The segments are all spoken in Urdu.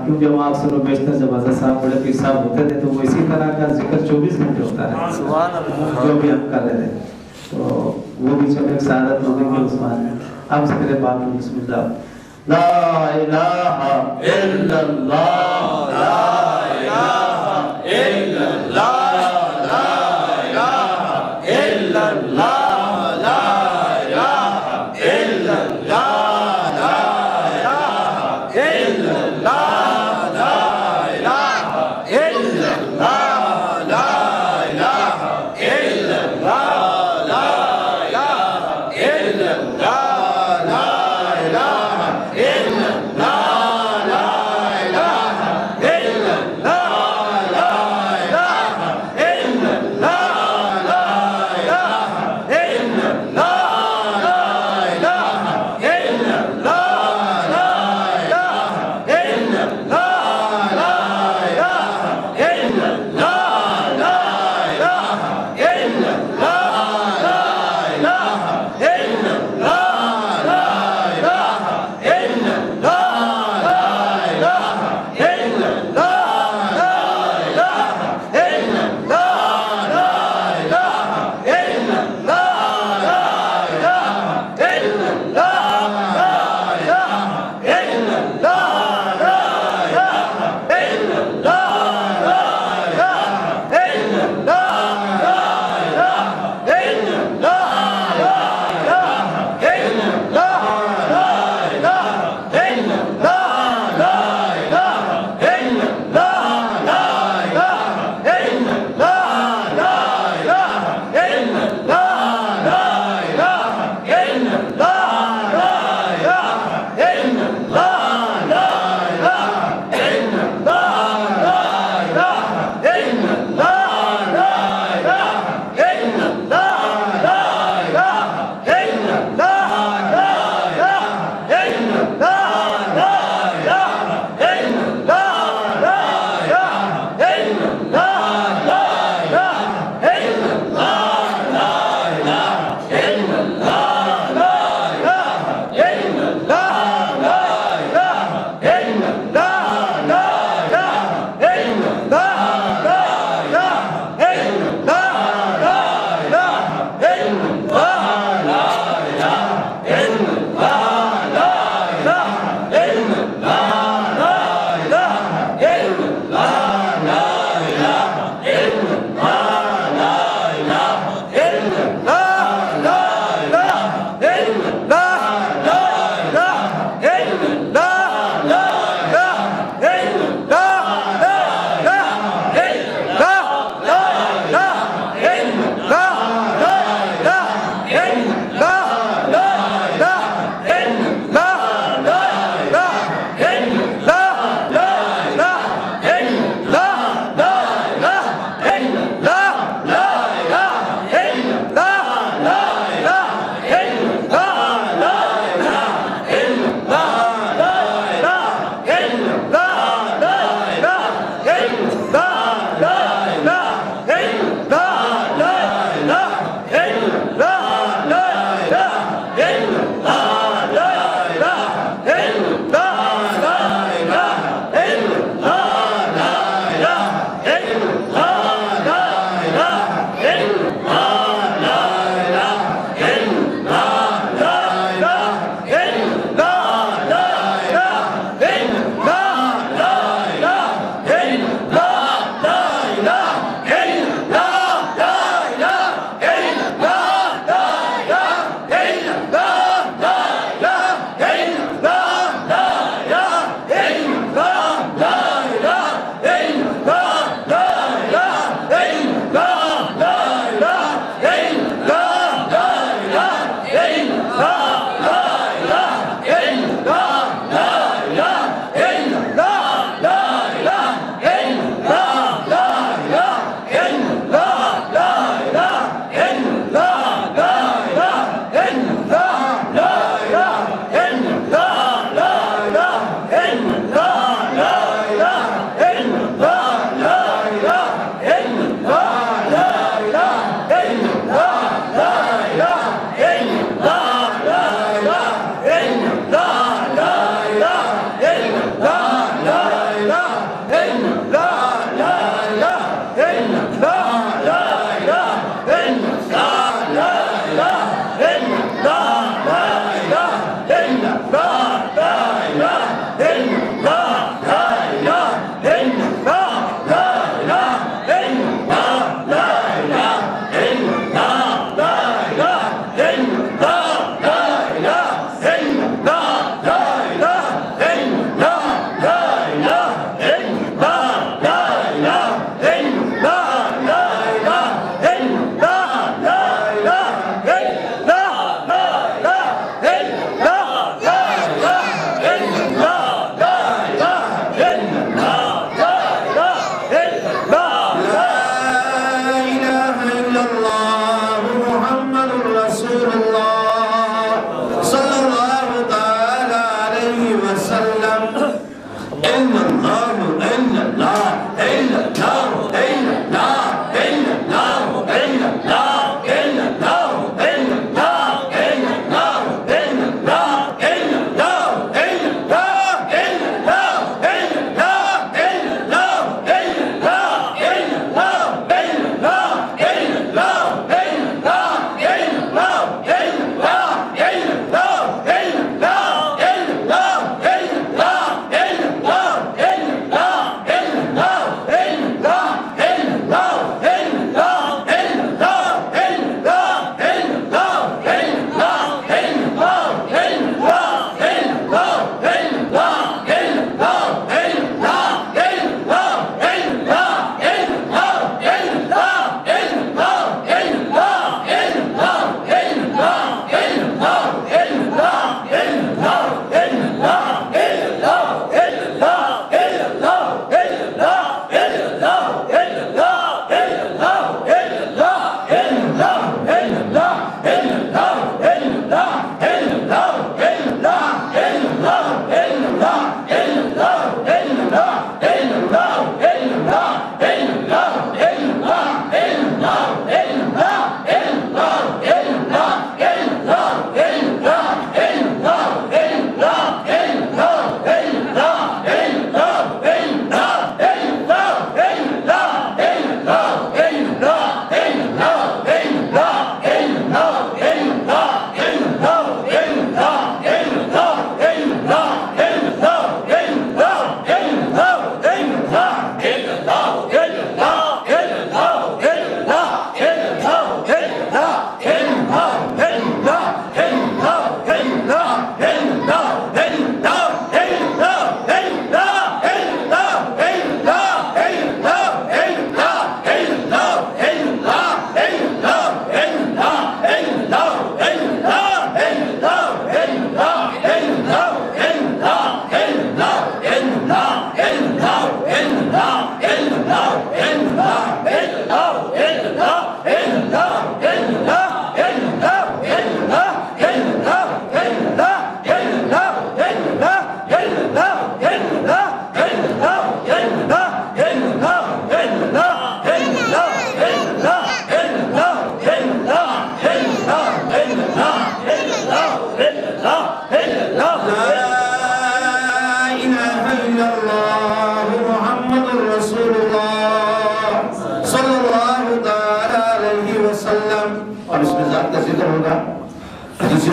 کیونکہ وہاں اکثر و بیشتر جب حضرت صاحب بڑے پیر صاحب ہوتے تھے تو وہ اسی طرح کا ذکر 24 گھنٹے ہوتا ہے جو بھی ہم کر رہے تھے، تو وہ بھی چلو ایک سعادت ہوگی کہ عثمان اب ذکر پاک بسم اللہ لا الہ الا اللہ لا الہ الا اللہ لا الہ الا اللہ لا الہ الا اللہ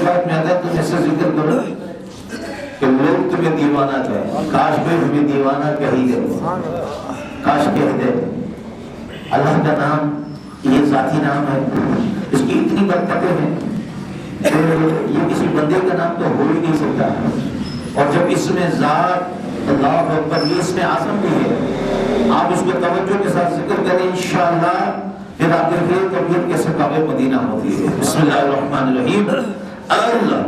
الفات میں آتا ہے تم اس سے ذکر کرو کہ لوگ تمہیں دیوانہ کہیں، کاش کوئی تمہیں دیوانہ کہی دے، کاش کہہ دے۔ اللہ کا نام یہ ذاتی نام ہے، اس کی اتنی برکتیں ہیں کہ یہ کسی بندے کا نام تو ہو ہی نہیں سکتا، اور جب اس میں ذات اللہ اکبر یہ اس میں اعظم بھی ہے، آپ اس کو توجہ کے ساتھ ذکر کریں انشاءاللہ، پھر آپ دیکھیں طبیعت کیسے کعبہ مدینہ ہوتی ہے۔ بسم اللہ الرحمن الرحیم۔ اللہ اللہ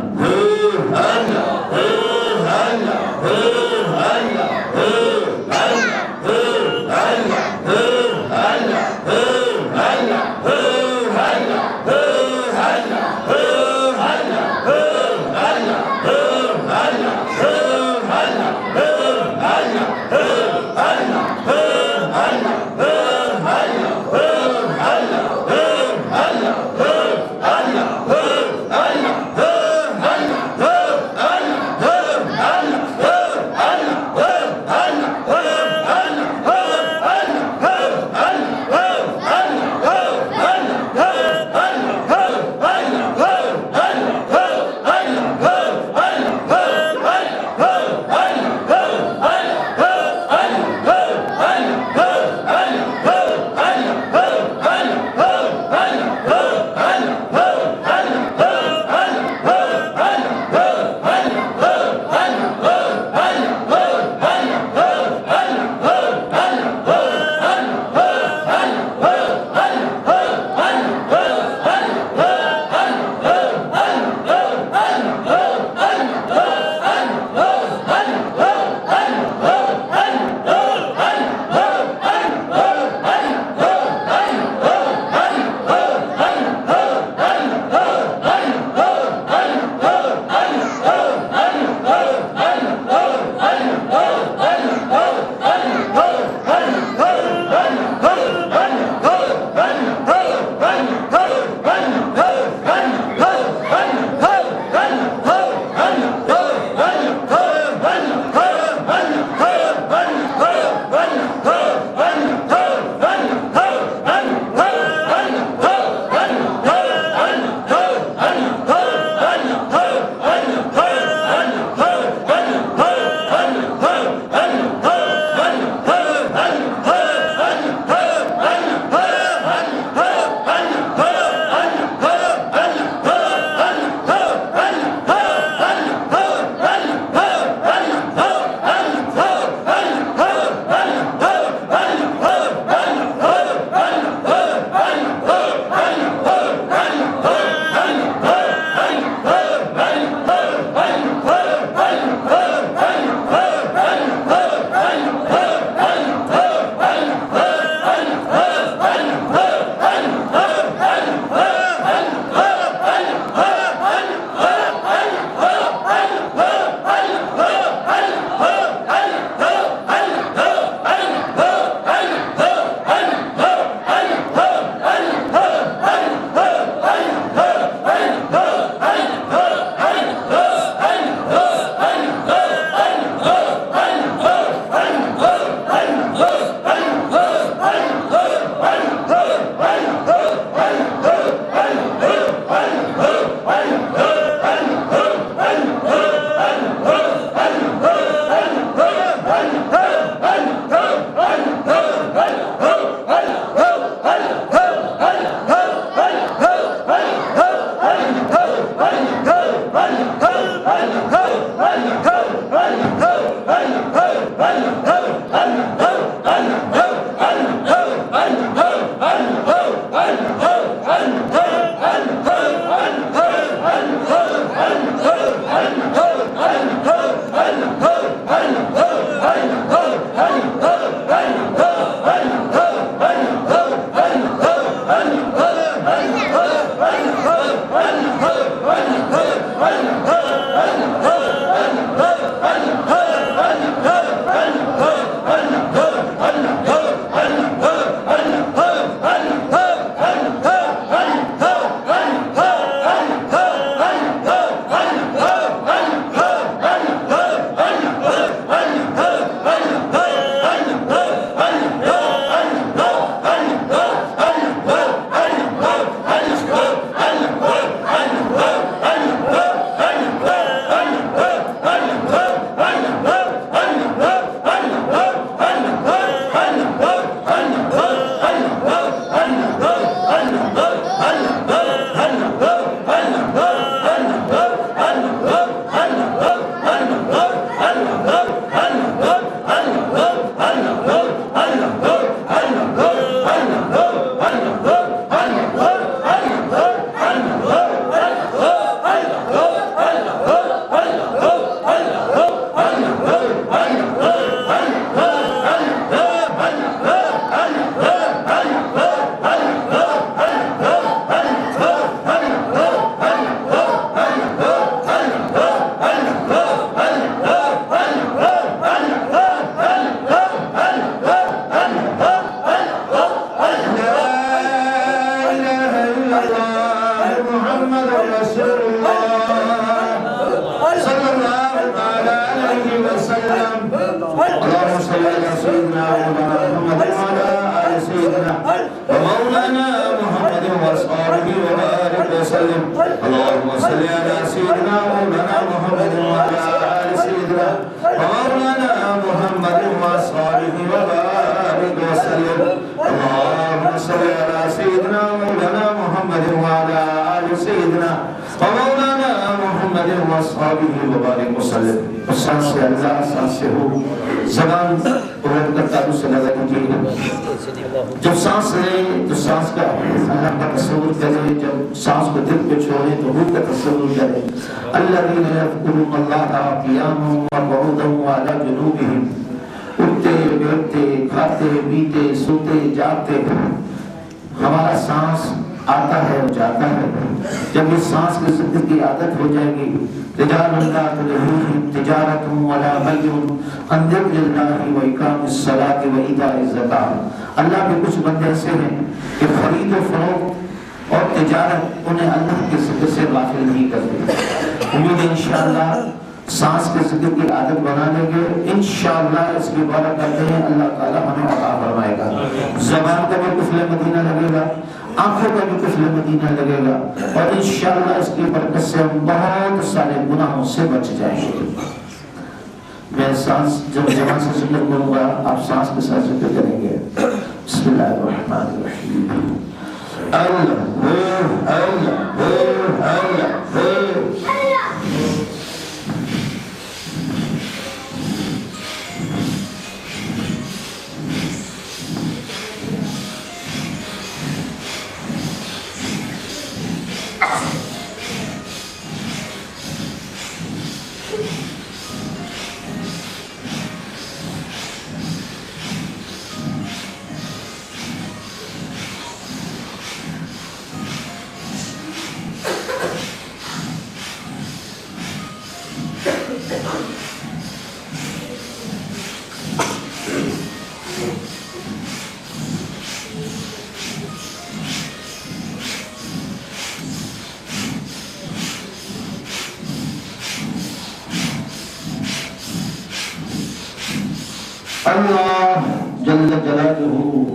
اللهم صل على سيدنا محمد وعلى آل سيدنا ومولانا محمد وأصحابه وبارك وسلم اللهم صل على سيدنا مولانا محمد وعلى آل سيدنا ومولانا محمد وأصحابه وبارك وسلم اللهم صل على سيدنا مولانا محمد وعلى آل سيدنا ومولانا محمد وأصحابه وبارك وسلم سانس سے اللہ سانس سے ہو زبان پورا کرتا تو صلی اللہ کیجئے جب سانس لے تو سانس کا اللہ کا تصور کرے جب سانس کو دل پہ چھوڑے تو روح کا تصور کرے الذین یذکرون اللہ قیاما وقعودا وعلی جنوبہم اٹھتے بیٹھتے کھاتے پیتے سوتے جاگتے ہمارا سانس آتا ہے اور جاتا ہے جب اس سانس کی ذکر کی عادت ہو جائے گی رجال لا تلہیہم تجارت ولا بیع عن ذکر اللہ واقام الصلاۃ وایتاء الزکاۃ اللہ کے کچھ بندے ایسے ہیں کہ خرید و فروخت اور تجارت انہیں اللہ کے ذکر سے غافل نہیں کرتے امید ہے انشاءاللہ سانس کے ذکر کی عادت بنا لیں گے انشاءاللہ اس کی عبادت کرتے ہیں اللہ تعالیٰ ہمیں عطا فرمائے گا زبان کا بھی کفل مدینہ لگے گا آنکھوں کا بھی کفل مدینہ لگے گا اور انشاءاللہ اس کی برکت سے ہم بہت سارے گناہوں سے بچ جائیں گے میں سانس جب زبان سے ذکر کروں گا آپ سانس کے ساتھ ذکر کریں گے بسم اللہ الرحمن الرحیم اللہ اللہ اللہ جل جلالہ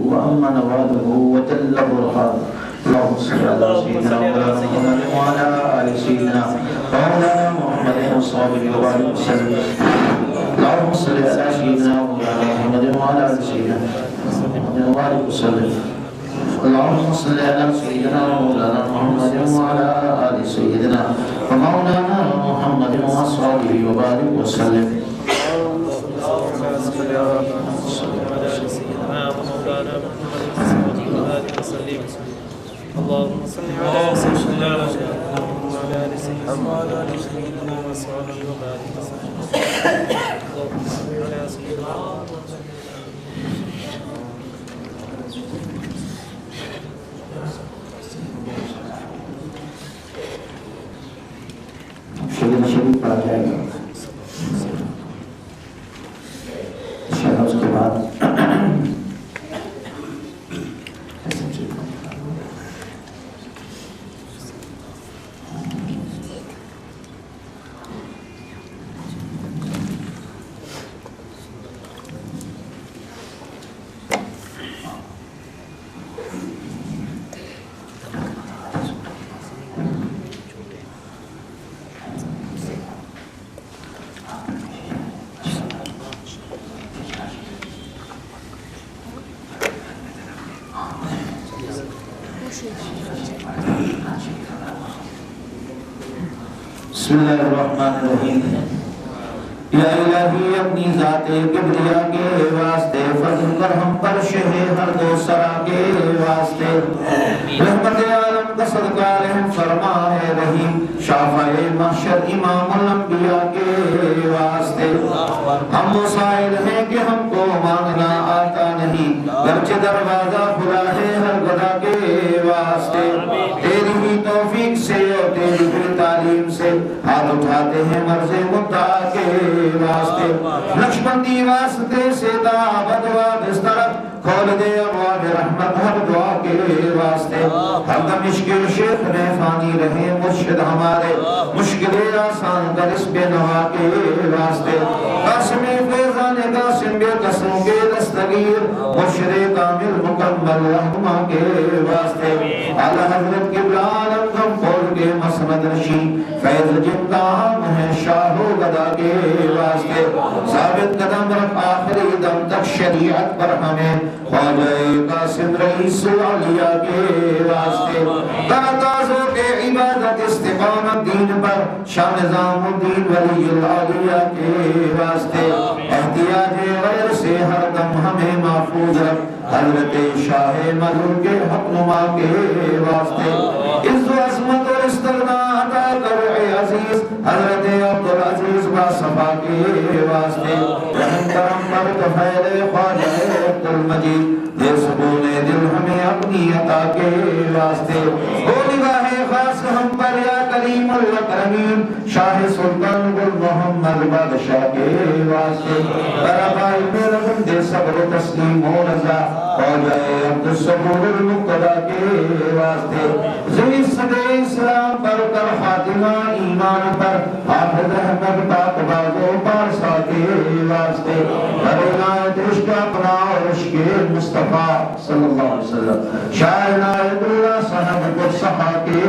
وعم نوالہ وجل برہانہ اللہم صلی اللہ سیدنا محمد وعلا آل سیدنا مولانا محمد وصحابہ وبارک وسلم اللہم صلی اللہ سیدنا محمد وعلا آل سیدنا محمد وبارک وسلم اللہم صلی اللہ سیدنا مولانا محمد وعلا آل سیدنا مولانا محمد وصحابہ وبارک وسلم اللهم صل على سيدنا محمد وعلى آل سيدنا وصحبه وبارك وسلم اللهم صل على سيدنا شریف پڑھا جائے گا اس کے بعد بسم اللہ الرحمن الرحیم یا الہی اپنی ذات کبریا کے واسطے فضل کر ہم پر شہ ہر دو سرا کے واسطے رحمت عالم کا صدقہ رحم فرما ہے رحیم شافع محشر امام الانبیاء کے واسطے ہم مسائل ہیں کہ ہم کو مانگنا آتا نہیں گرچہ دروازہ کھلا ہے ہر گدا کے واسطے تیری ہی توفیق سے اور تیری ہی تعلیم سے ہاتھ اٹھاتے ہیں مرض مدعا کے واسطے نقش بندی واسطے سے دعوت و بسترت کھول دے ابواب رحمت ہر دعا کے واسطے، ہر دم عشق شیخ میں فانی رہے مرشد ہمارے، مشکلیں آسان کر اس بے نوا کے واسطے، قاسم فیضان قاسم بے قسم کے دستگیر مرشد کامل مکمل رحمہ کے واسطے، اعلی حضرت قبلہ عالم دم کھول کے مسند نشی فیض جن کا ہم ہے شاہ و گدا کے واسطے، ثابت قدم رکھ آخری دم تک شریعت پر ہمیں خواجہ قاسم رئیس عالیہ کے واسطے، تازوں کے عبادت استقامت دین پر شاہ نظام الدین ولی العالیہ کے واسطے، احتیاج غیر سے ہر دم ہمیں محفوظ رکھ حضرت شاہ مظلوم کے حق نما کے واسطے، عز و عظمت اور استغنا عطا کر اے عزیز حضرت عبدالعزیز باصفا کے واسطے، رحم کرم پر کفیل خواجہ عبدالمجید دے سکون دل ہمیں اپنی عطا کے واسطے، او نگاہ خاص ہم پر یا کریم الاکرمین شاہ سلطان گل محمد بادشاہ کے واسطے، برابائی میں رحم دے صبر و تسلیم و رضا خواجہ عبدالصبور المقتدہ کے واسطے، زوی صدر اسلام پر کر خاتمہ ایمان پر حافظ احمد پاک بازو پارسا کے واسطے، بر عنایت عشق اپنا اور عشق مصطفیٰ صلی اللہ علیہ وسلم، شاہ عنایت اللہ صاحب صحا کے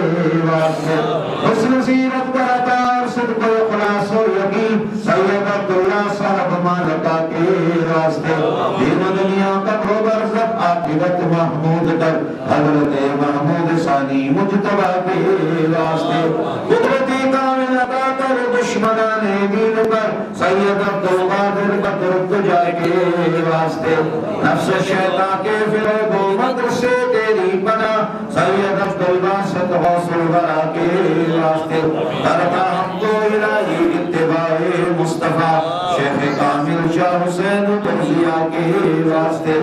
واسطے، حسن سیرت پر عطا اور صدق و اخلاص و یقین سید عبداللہ صاحب مالکہ کے واسطے، دین و دنیا کا کو برزق عاقبت محمود کر حضرت محمود ثانی مجتبہ کے واسطے، قدرتی کامل عطا کر دشمنان دین پر سید عبدالقادر بدر الدجا کے واسطے، نفس شیطان کے فریب و مکر سے تیری پناہ سید عبدالباسط غوث الورا کے واسطے، کرتا ہم کو الہی اتباع مصطفیٰ شیخ کامل شاہ حسین ترزیہ کے واسطے،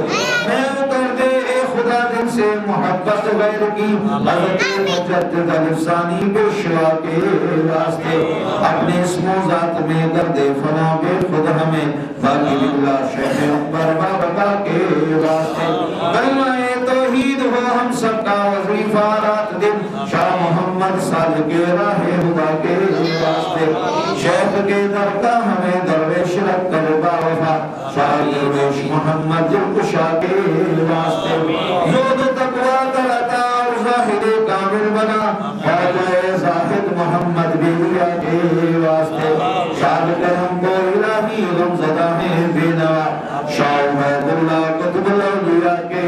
میں اتر دے اے خدا دل سے محبت غیر کی حضرت مجدد الفسانی پیشوا کے واسطے، اپنے اسم و ذات میں کر دے فنا بے خود ہمیں باقی باللہ شیخ اکبر بابا کے واسطے، کلمہ توحید ہو ہم سب کا وظیفہ رات دن شاہ محمد صادق کے راہ خدا کے واسطے، شیخ کے در کا ہمیں درویش رکھ کر باوفا شاہ درویش محمد جلکشا کے واسطے، زود و تقویٰ کر عطا اور ظاہر کامل بنا خواجہ زاہد محمد بیلیا کے واسطے، شاد کرم کو الہی غمزدہ میں بے نوا شاہ عبید اللہ قطب الاولیاء کے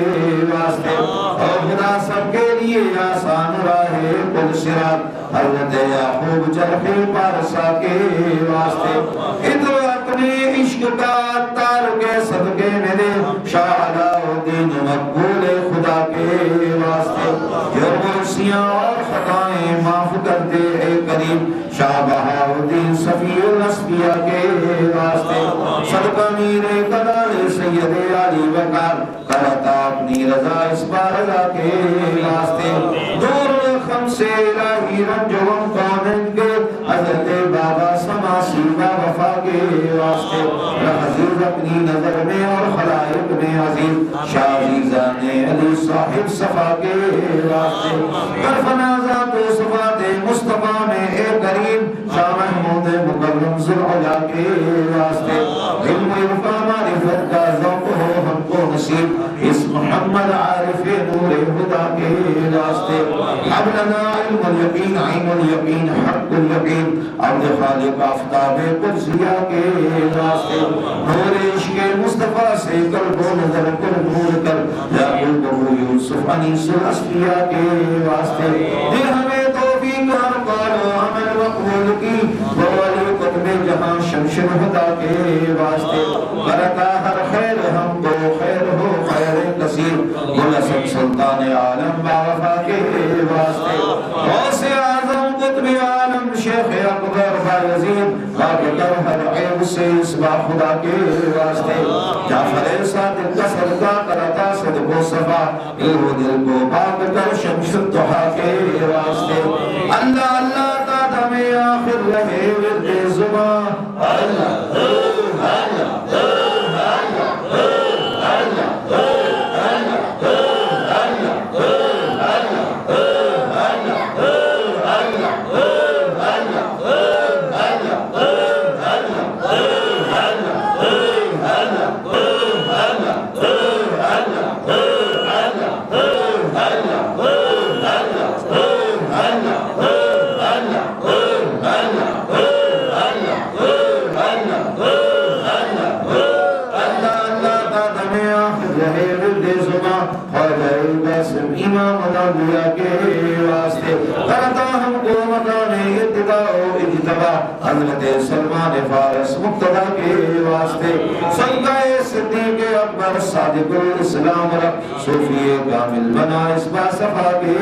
واسطے، اور خدا سب کے لیے آسان راہ پل صراط حضرت یعقوب چرخ پارسا کے واسطے، ادھر اپنے عشق کا تار کے صدقے میں دے شاہ علاء الدین مقبول خدا کے واسطے، جو مرسیاں اور خطائیں معاف کر دے اے کریم شاہ بہاؤدین صفی الاسفیاء کے واسطے، صدقہ میر کلال سید علی وقار کرتا اپنی رضا اس بارگاہ کے واسطے، دور خم سے الہی رنج و غم کونن کے حضرت بابا سماسی وفا کے واسطے، عزیز اپنی نظر میں اور خلائق میں عزیز شاہ عزیزان علی صاحب صفا کے واسطے، کرفنازات و صفات مصطفیٰ میں اے کریم شاہ محمود مکرم ذوالعلا کے واسطے، علم عرفہ معرفت کا ذوق ہو ہم کو نصیب اس محمد عارف نور خدا کے واسطے، حبلنا علم الیقین عین الیقین حق الیقین عبد خالق آفتاب قدسیہ کے واسطے، نور عشق مصطفیٰ سے قلب و نظر پر نور کر یعقوب و یوسف انیس الاسفیاء کے واسطے، دل ہمیں توفیق ہر قول و عمل مقبول کی ولی قطب جہاں شمش خدا کے واسطے، برکا ہر خیر ہم کو خیر ہو خیر کثیر گلسن سلطان عالم باوفا کے واسطے، غوث اعظم قطب عالم شیخ اکبر بایزید باقر ہر عیب سے اسبا خدا کے واسطے، جعفر صادق کا صدقہ کرتا صدق و صفا دل کو پاک کر شمس الضحا کے واسطے، اللہ اللہ دادا میں آخر رہے ورد زبان اللہ اللہ اللہ اللہ اللہ حضرت سلمان فارس مقتدہ کے واسطے، صدقہ صدیق اکبر صادق الاسلام صوفی کامل بنا اس باصفا کے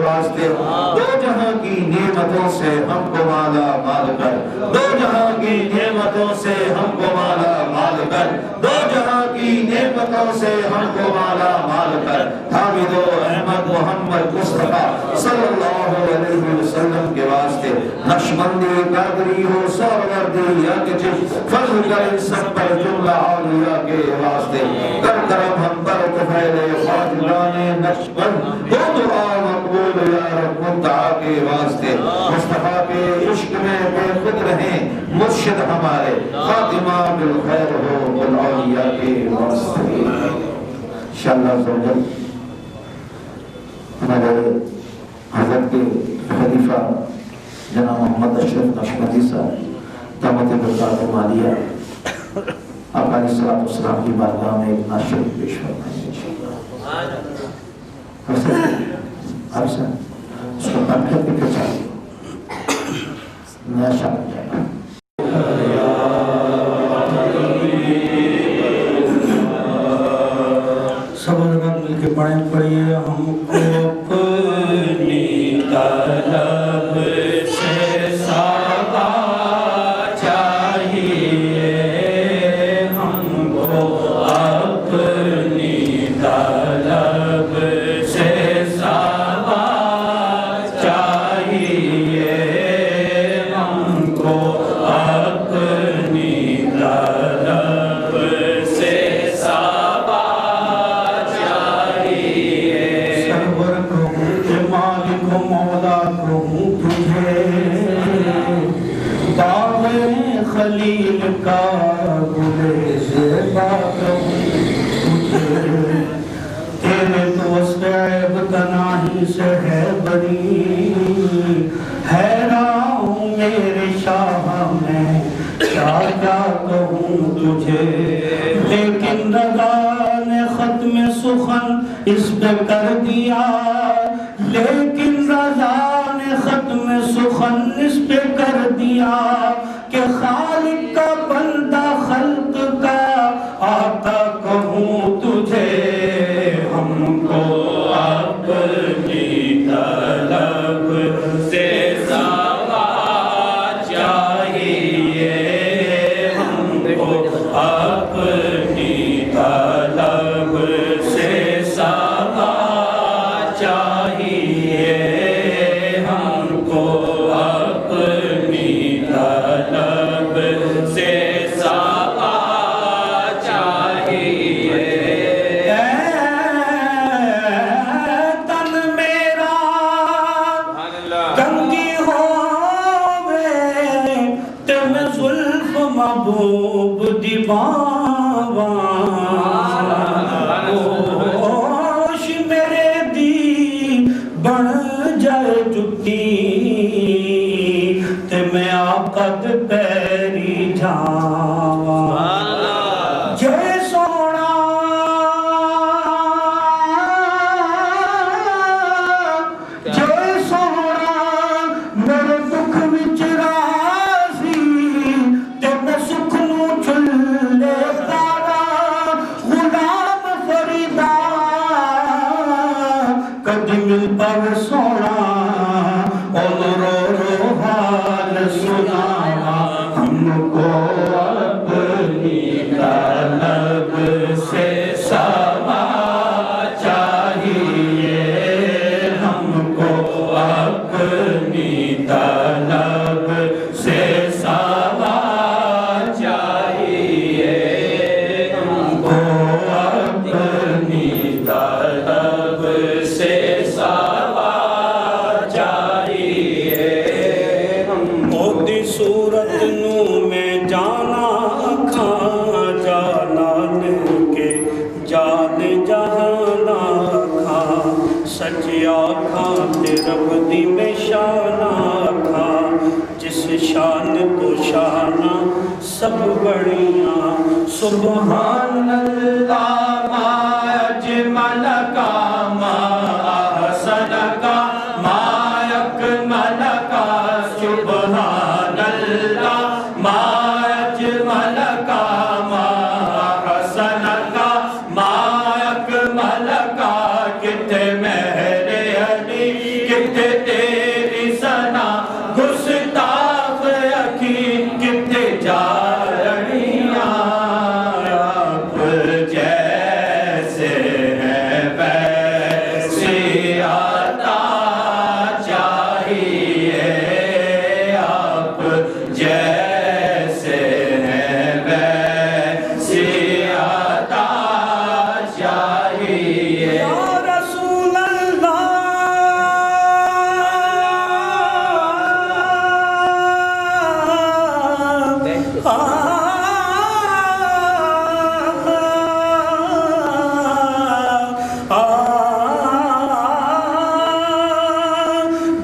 واسطے، دو جہاں کی نعمتوں سے ہم کو مالا مال کر، دو جہاں کی نعمتوں سے ہم کو مالا مال کر، دو جہاں کی نعمتوں سے ہم کو مالا مال کر، حامد و احمد محمد مصطفیٰ صلی اللہ علیہ وسلم کے واسطے، نقشبندی قادری ہو سوردی یا کہ جس فضل کر سب پر جملہ اولیاء کے واسطے، کر کرم ہم پر طفیل خواجگان نقشبند، وہ دعا مقبول یا رب منتہا کے واسطے، مصطفیٰ کے عشق میں بے خود رہیں مرشد ہمارے، خاتمہ بالخیر ہو بالاولیاء کے واسطے۔ انشاءاللہ عزوجل ہمارے حضرت کے خلیفہ جناب محمد اشرف نقشبندی صاحب دعوت برکات مالیہ آپ علیہ السلام کی بارگاہ میں ایک نعت شریف پیش فرمائیں۔ افسر اس کو بند کر کے پھر چاہیے نیا شامل جائے گا۔ سب لوگ مل کے پڑھیے ہم کو اپنی طلب سے سوا چاہیے، ہم کو اپنی طلب سے سوا چاہیے، ہم کو اپنی طلب سے سوا سرور کہوں مالک و مولا کہوں تجھے، باغ خلیل کا گل زیبا کہوں تجھے، تیرے دوست عیب تناہی سے ہے بری، حیران ہوں میرے شاہ میں کیا کیا کہوں تجھے، لیکن رضا نے ختم سخن اس پہ کر دیا، لیکن رضا نے ختم سخن اس پہ کر دیا، کہ خالق کا بندہ خلق کا آقا کہوں تجھے، ہم کو اپنی طلب سے سوا چاہیے، ہم کو اپنی طلب سے سوا چاہیے، ہم کو اپنی طلب سے سوا چاہیے، تن میرا کنگی ہووے تے میں زلف محبوب دیواواں، ہوش میرے دی بن جائے جتی تے میں آقا دے پیری جاواں، جے سونا میرے دکھ وچ راضی تے میں سکھ نو چلے پاوا، غلام فریدا کدی مل پاوے سونا اون رو رو حال سناوا، ہم کو اپنی طلب سے سوا چاہیے، ہم کو اپنی طلب سے سوا چاہیے، ہم کو اپنی طلب سے سوا چاہیے، موتی صورت نو میں جانا کھاں جانان کے جان جہانا کھاں، سچی آکھاں تے رب دی میں شانہ کھاں، جس شان تو شانہ سب بڑیاں، سبحان اللہ ما اجمل کا ما احسن کا ما اکمل کا، سبحان اللہ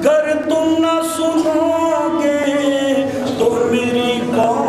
گر تم نہ سنو گے تو میری قوم